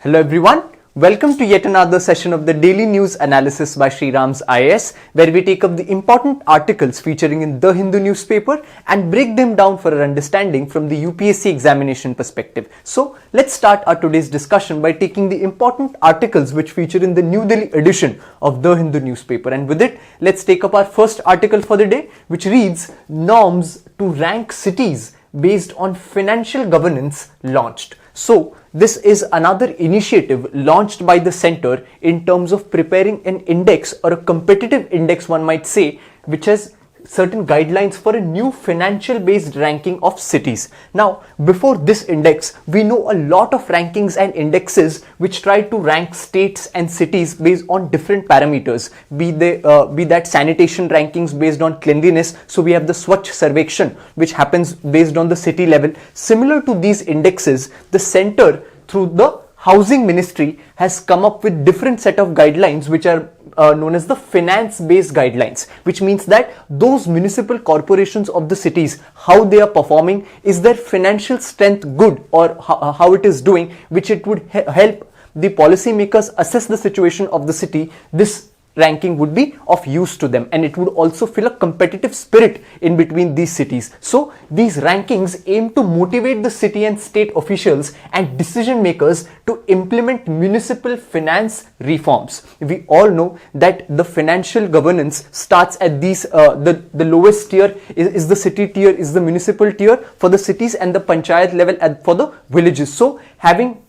Hello everyone, welcome to yet another session of the Daily News Analysis by Shriram's IAS, where we take up the important articles featuring in The Hindu newspaper and break them down for our understanding from the UPSC examination perspective. So let's start our today's discussion by taking the important articles which feature in the New Delhi edition of The Hindu newspaper, and with it let's take up our first article for the day, which reads Norms to Rank Cities Based on Financial Governance Launched. So this is another initiative launched by the center in terms of preparing an index, or a competitive index one might say, which has certain guidelines for a new financial based ranking of cities. Now before this index, we know a lot of rankings and indexes which try to rank states and cities based on different parameters, be that sanitation rankings based on cleanliness. So we have the Swachh Sarvekshan, which happens based on the city level. Similar to these indexes, the center through the Housing Ministry has come up with different set of guidelines which are known as the finance-based guidelines, which means that those municipal corporations of the cities, how they are performing, is their financial strength good, or how it is doing, which it would help the policymakers assess the situation of the city. This ranking would be of use to them, and it would also feel a competitive spirit in between these cities. So these rankings aim to motivate the city and state officials and decision makers to implement municipal finance reforms. We all know that the financial governance starts at these the lowest tier is the city tier, is the municipal tier for the cities, and the panchayat level for the villages. So having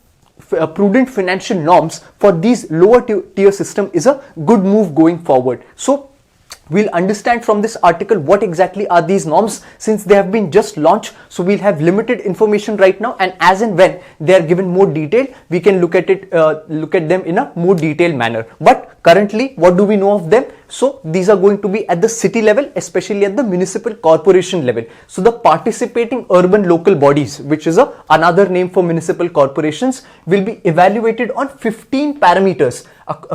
prudent financial norms for these lower tier system is a good move going forward. So we'll understand from this article what exactly are these norms, since they have been just launched. So we'll have limited information right now, and as and when they are given more detail, we can look at them in a more detailed manner. But currently, what do we know of them? So these are going to be at the city level, especially at the municipal corporation level. So the participating urban local bodies, which is another name for municipal corporations, will be evaluated on 15 parameters,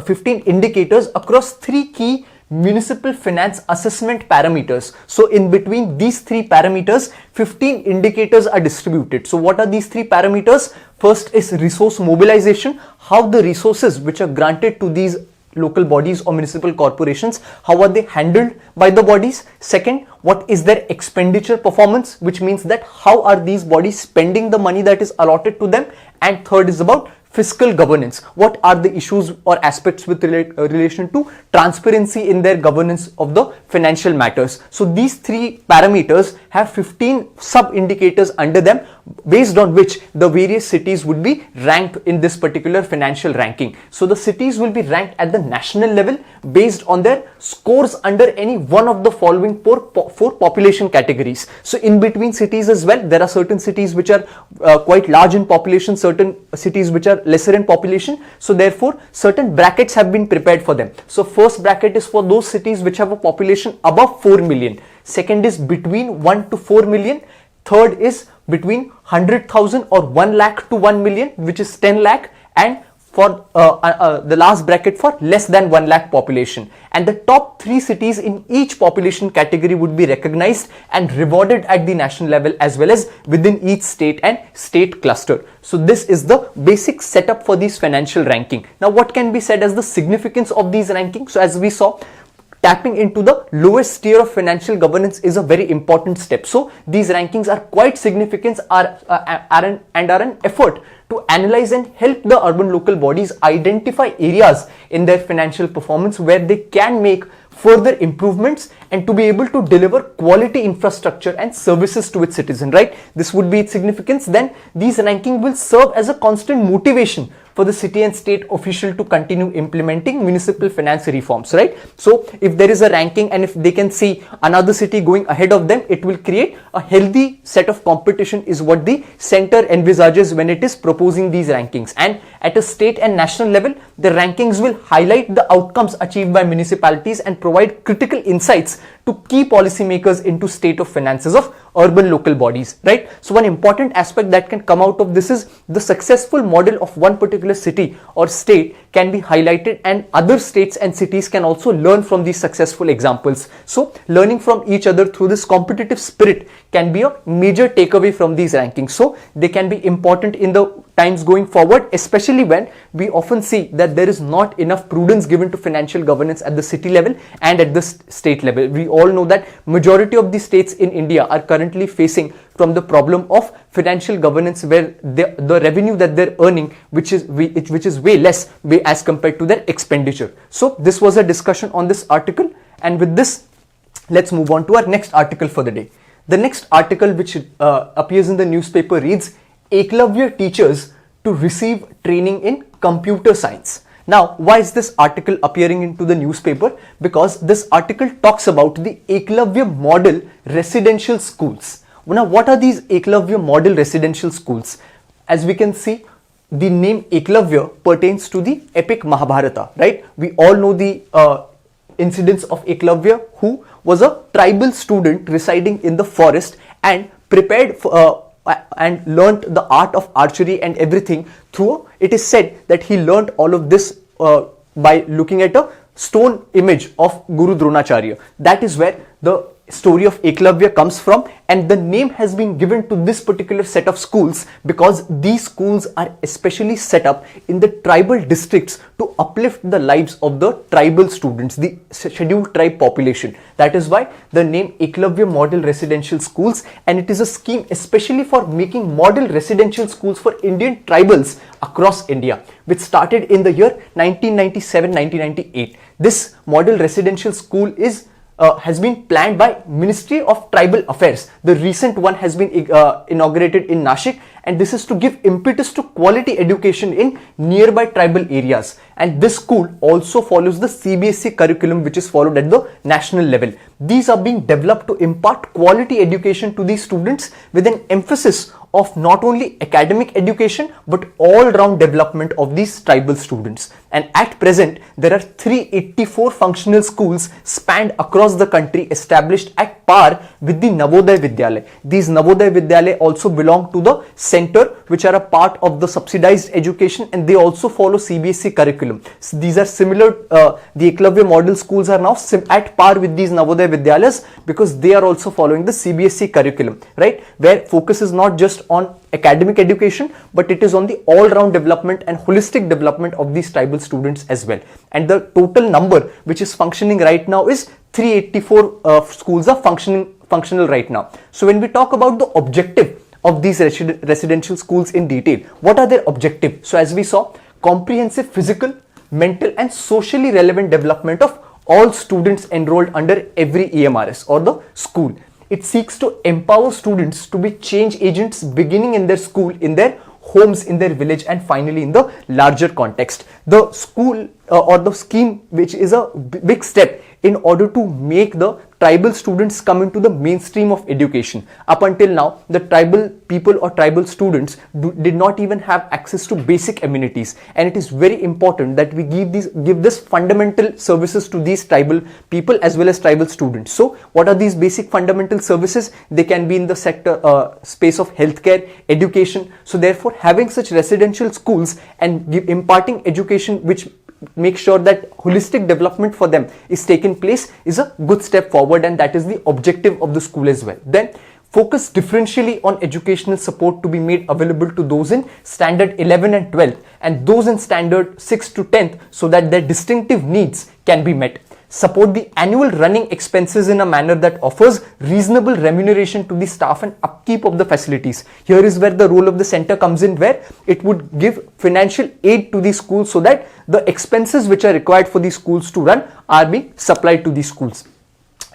15 indicators across three key municipal finance assessment parameters. So in between these three parameters, 15 indicators are distributed. So what are these three parameters? First is resource mobilization, how the resources which are granted to these local bodies or municipal corporations, how are they handled by the bodies. Second, what is their expenditure performance, which means that how are these bodies spending the money that is allotted to them. And third is about fiscal governance, what are the issues or aspects with relation to transparency in their governance of the financial matters. So these three parameters have 15 sub indicators under them, based on which the various cities would be ranked in this particular financial ranking. So the cities will be ranked at the national level based on their scores under any one of the following four population categories. So in between cities as well, there are certain cities which are quite large in population, certain cities which are lesser in population. So therefore certain brackets have been prepared for them. So first bracket is for those cities which have a population above 4 million. Second is between 1 to 4 million. Third is between 100,000 or 1 lakh to 1 million, which is 10 lakh, and for the last bracket for less than 1 lakh population. And the top 3 cities in each population category would be recognized and rewarded at the national level as well as within each state and state cluster. So this is the basic setup for these financial ranking. Now what can be said as the significance of these rankings? So as we saw, tapping into the lowest tier of financial governance is a very important step. So these rankings are quite significant, are an effort to analyze and help the urban local bodies identify areas in their financial performance where they can make further improvements and to be able to deliver quality infrastructure and services to its citizen, right? This would be its significance. Then these rankings will serve as a constant motivation for the city and state official to continue implementing municipal finance reforms, right? So if there is a ranking and if they can see another city going ahead of them, it will create a healthy set of competition, is what the center envisages when it is proposing these rankings. And at a state and national level, the rankings will highlight the outcomes achieved by municipalities and provide critical insights to key policymakers into state of finances of urban local bodies, right? So one important aspect that can come out of this is the successful model of one particular city or state can be highlighted, and other states and cities can also learn from these successful examples. So learning from each other through this competitive spirit can be a major takeaway from these rankings. So they can be important in the times going forward, especially when we often see that there is not enough prudence given to financial governance at the city level and at the state level. We all know that majority of the states in India are currently facing from the problem of financial governance, where the revenue that they're earning, which is way less as compared to their expenditure. So this was a discussion on this article, and with this, let's move on to our next article for the day. The next article which appears in the newspaper reads, Eklavya teachers to receive training in computer science. Now, why is this article appearing into the newspaper? Because this article talks about the Eklavya model residential schools. Now, what are these Eklavya model residential schools? As we can see, the name Eklavya pertains to the epic Mahabharata, right? We all know the incidents of Eklavya, who was a tribal student residing in the forest and prepared for and learnt the art of archery and everything through. It is said that he learnt all of this by looking at a stone image of Guru Dronacharya. That is where the story of Eklavya comes from, and the name has been given to this particular set of schools because these schools are especially set up in the tribal districts to uplift the lives of the tribal students, the scheduled tribe population. That is why the name Eklavya Model Residential Schools, and it is a scheme especially for making model residential schools for Indian tribals across India, which started in the year 1997-1998. This model residential school has been planned by Ministry of Tribal Affairs. The recent one has been inaugurated in Nashik, and this is to give impetus to quality education in nearby tribal areas. And this school also follows the CBSE curriculum, which is followed at the national level. These are being developed to impart quality education to these students with an emphasis of not only academic education but all-round development of these tribal students. And at present, there are 384 functional schools spanned across the country established at par with the Navodaya Vidyalaya. These Navodaya Vidyalaya also belong to the center, which are a part of the subsidized education, and they also follow CBSE curriculum. So these are similar, the Eklavya model schools are now at par with these Navodaya Vidyalayas because they are also following the CBSE curriculum, right? Where focus is not just on academic education, but it is on the all-round development and holistic development of these tribal students as well. And the total number which is functioning right now is 384 schools are functional right now. So when we talk about the objective of these residential schools in detail, what are their objectives? So as we saw, comprehensive physical, mental and socially relevant development of all students enrolled under every EMRS or the school. It seeks to empower students to be change agents beginning in their school, in their homes, in their village, and finally in the larger context. The school or the scheme, which is a big step in order to make the tribal students come into the mainstream of education. Up until now, the tribal people or tribal students did not even have access to basic amenities, and it is very important that we give this fundamental services to these tribal people as well as tribal students. So what are these basic fundamental services? They can be in the sector space of healthcare, education. So therefore, having such residential schools and imparting education which make sure that holistic development for them is taken place is a good step forward, and that is the objective of the school as well. Then focus differentially on educational support to be made available to those in standard 11 and 12 and those in standard 6 to 10th so that their distinctive needs can be met. Support the annual running expenses in a manner that offers reasonable remuneration to the staff and upkeep of the facilities. Here is where the role of the center comes in, where it would give financial aid to the schools so that the expenses which are required for these schools to run are being supplied to these schools.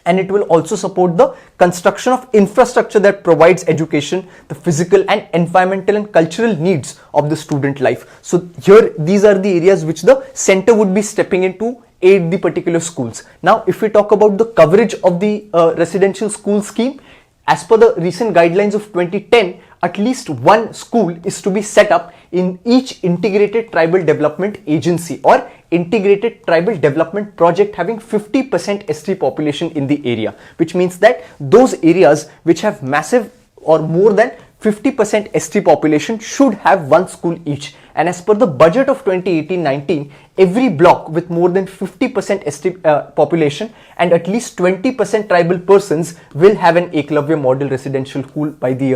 And it will also support the construction of infrastructure that provides education, the physical and environmental and cultural needs of the student life. So here, these are the areas which the center would be stepping into aid the particular schools. Now, if we talk about the coverage of the residential school scheme, As per the recent guidelines of 2010, at least one school is to be set up in each integrated tribal development agency or integrated tribal development project having 50% ST population in the area, which means that those areas which have massive or more than 50% ST population should have one school each. And as per the budget of 2018-19, every block with more than 50% ST population and at least 20% tribal persons will have an Eklavya model residential school by the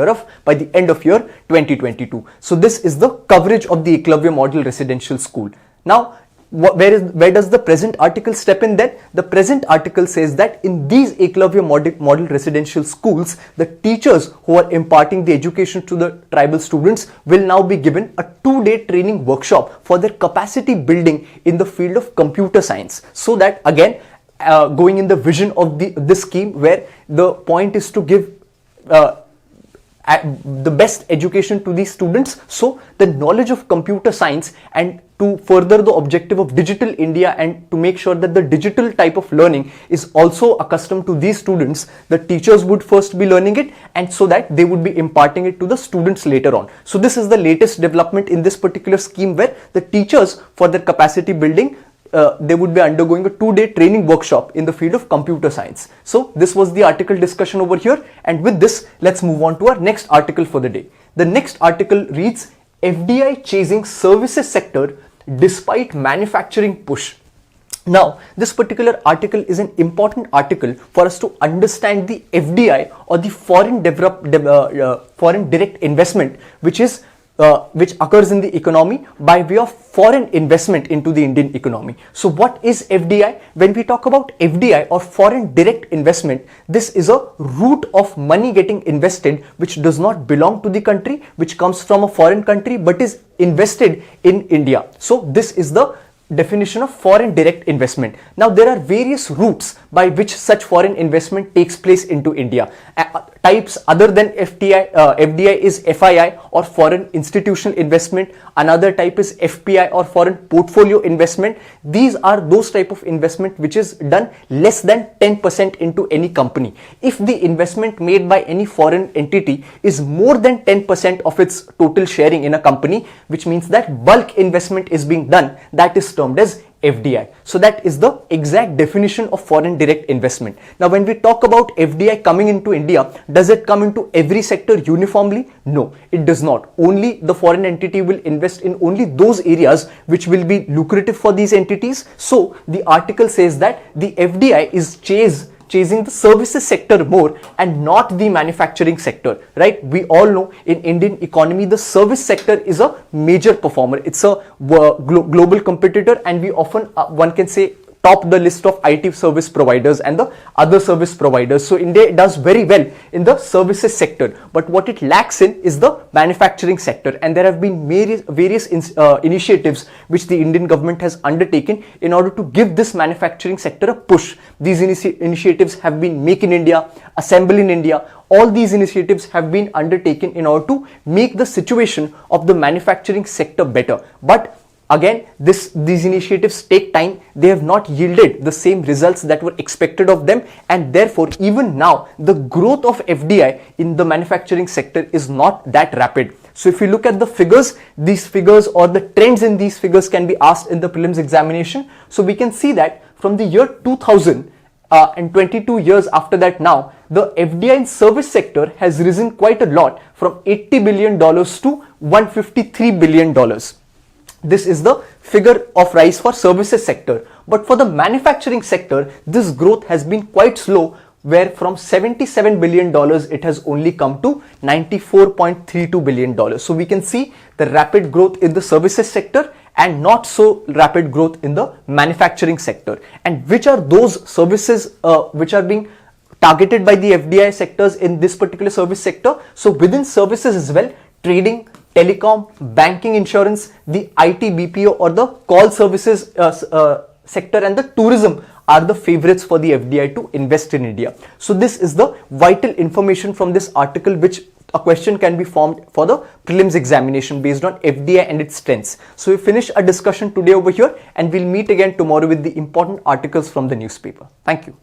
end of year 2022. So this is the coverage of the Eklavya model residential school. Now, where does the present article step in then? The present article says that in these Eklavya model residential schools, the teachers who are imparting the education to the tribal students will now be given a 2-day training workshop for their capacity building in the field of computer science. So that again, going in the vision of this scheme, where the point is to give the best education to these students, so the knowledge of computer science, and to further the objective of digital India and to make sure that the digital type of learning is also accustomed to these students, the teachers would first be learning it, and so that they would be imparting it to the students later on. So this is the latest development in this particular scheme, where the teachers, for their capacity building, they would be undergoing a 2-day training workshop in the field of computer science. So this was the article discussion over here, and with this, let's move on to our next article for the day. The next article reads, FDI chasing services sector despite manufacturing push. Now, this particular article is an important article for us to understand the FDI, or the foreign direct investment, which occurs in the economy by way of foreign investment into the Indian economy. So what is FDI? When we talk about FDI, or foreign direct investment, this is a route of money getting invested which does not belong to the country, which comes from a foreign country but is invested in India. So this is the definition of foreign direct investment. Now, there are various routes by which such foreign investment takes place into India. Types other than FDI is FII, or foreign institutional investment. Another type is FPI, or foreign portfolio investment. These are those type of investment which is done less than 10% into any company. If the investment made by any foreign entity is more than 10% of its total sharing in a company, which means that bulk investment is being done, that is termed as FDI. So that is the exact definition of foreign direct investment. Now, when we talk about FDI coming into India, does it come into every sector uniformly? No, it does not. Only the foreign entity will invest in only those areas which will be lucrative for these entities. So the article says that the FDI is chasing the services sector more and not the manufacturing sector, right? We all know in Indian economy, the service sector is a major performer. It's a global competitor, and we often, one can say, top the list of IT service providers and the other service providers. So India does very well in the services sector, but what it lacks in is the manufacturing sector. And there have been various initiatives which the Indian government has undertaken in order to give this manufacturing sector a push. These initiatives have been Make in India, Assemble in India. All these initiatives have been undertaken in order to make the situation of the manufacturing sector better. But again, these initiatives take time. They have not yielded the same results that were expected of them, and therefore even now the growth of FDI in the manufacturing sector is not that rapid. So if you look at the figures, these figures or the trends in these figures can be asked in the prelims examination. So we can see that from the year 2000 and 22 years after that now, the FDI in service sector has risen quite a lot, from $80 billion to $153 billion. This is the figure of rise for services sector. But for the manufacturing sector, this growth has been quite slow, where from $77 billion it has only come to $94.32 billion. So we can see the rapid growth in the services sector and not so rapid growth in the manufacturing sector. And which are those services which are being targeted by the FDI sectors in this particular service sector? So within services as well, trading, telecom, banking, insurance, the IT, BPO or the call services sector and the tourism are the favorites for the FDI to invest in India. So this is the vital information from this article, which a question can be formed for the prelims examination based on FDI and its strengths. So we finish our discussion today over here, and we'll meet again tomorrow with the important articles from the newspaper. Thank you.